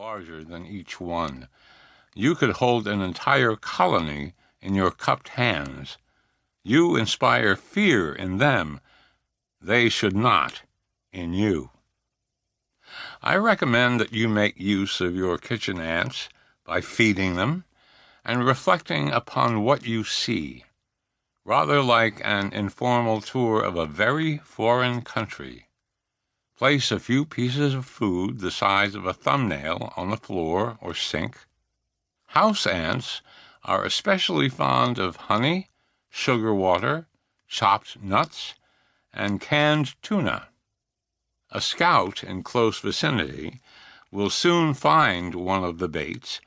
larger than each one. You could hold an entire colony in your cupped hands. You inspire fear in them. They should not in you. I recommend that you make use of your kitchen ants by feeding them and reflecting upon what you see, rather like an informal tour of a very foreign country. Place a few pieces of food the size of a thumbnail on the floor or sink. House ants are especially fond of honey, sugar water, chopped nuts, and canned tuna. A scout in close vicinity will soon find one of the baits,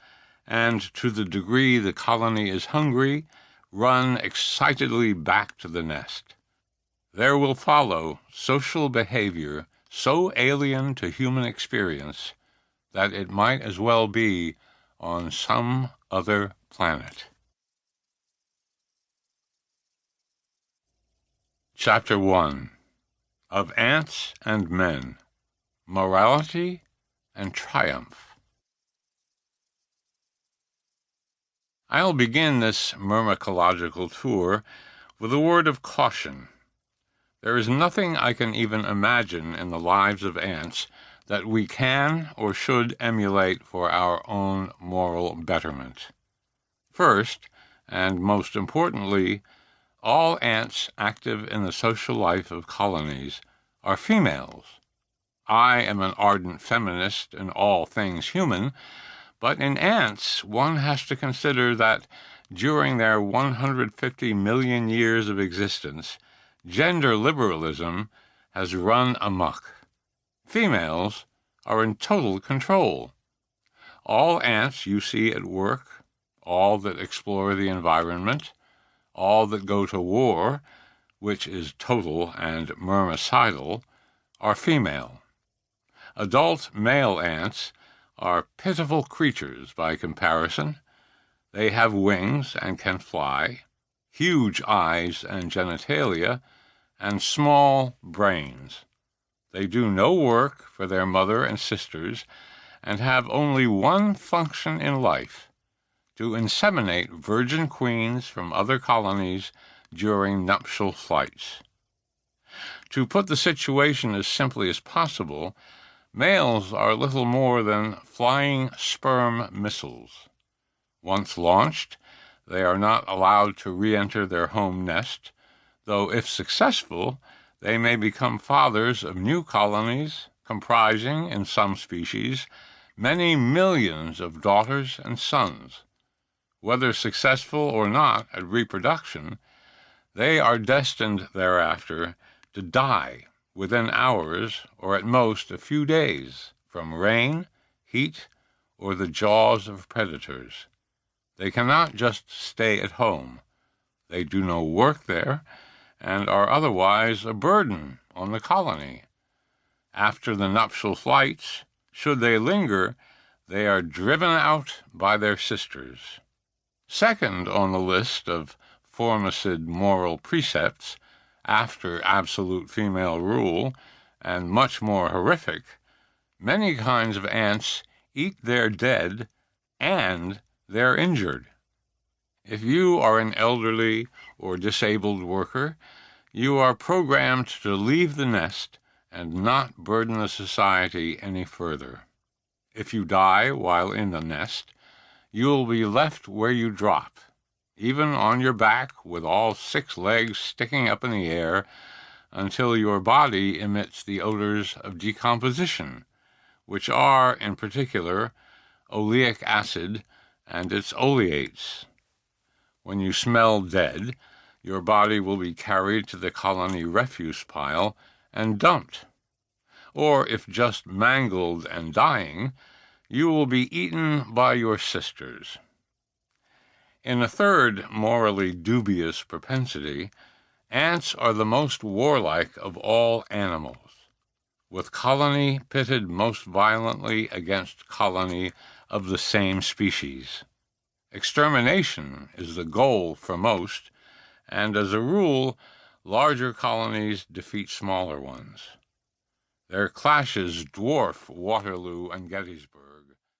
and to the degree the colony is hungry, run excitedly back to the nest. There will follow social behavior so alien to human experience that it might as well be on some other planet. Chapter 1. Of Ants and Men, Morality and Triumph. I'll begin this myrmecological tour with a word of caution. There is nothing I can even imagine in the lives of ants that we can or should emulate for our own moral betterment. First, and most importantly, all ants active in the social life of colonies are females. I am an ardent feminist in all things human, but in ants one has to consider that during their 150 million years of existence, gender liberalism has run amok. Females are in total control. All ants you see at work, all that explore the environment, all that go to war, which is total and myrmecidal, are female. Adult male ants are pitiful creatures by comparison. They have wings and can fly, huge eyes and genitalia, and small brains. They do no work for their mother and sisters, and have only one function in life: to inseminate virgin queens from other colonies during nuptial flights. To put the situation as simply as possible, males are little more than flying sperm missiles. Once launched, they are not allowed to re-enter their home nest, though if successful, they may become fathers of new colonies, comprising, in some species, many millions of daughters and sons. Whether successful or not at reproduction, they are destined thereafter to die within hours, or at most a few days, from rain, heat, or the jaws of predators. They cannot just stay at home. They do no work there, and are otherwise a burden on the colony. After the nuptial flights, should they linger, they are driven out by their sisters. Second on the list of formicid moral precepts, after absolute female rule, and much more horrific, many kinds of ants eat their dead and their injured. If you are an elderly or disabled worker, you are programmed to leave the nest and not burden the society any further. If you die while in the nest, you will be left where you drop, even on your back with all 6 legs sticking up in the air, until your body emits the odors of decomposition, which are, in particular, oleic acid and its oleates. When you smell dead, your body will be carried to the colony refuse pile and dumped. Or, if just mangled and dying, you will be eaten by your sisters. In a third morally dubious propensity, ants are the most warlike of all animals, with colony pitted most violently against colony of the same species. Extermination is the goal for most, and as a rule, larger colonies defeat smaller ones. Their clashes dwarf Waterloo and Gettysburg.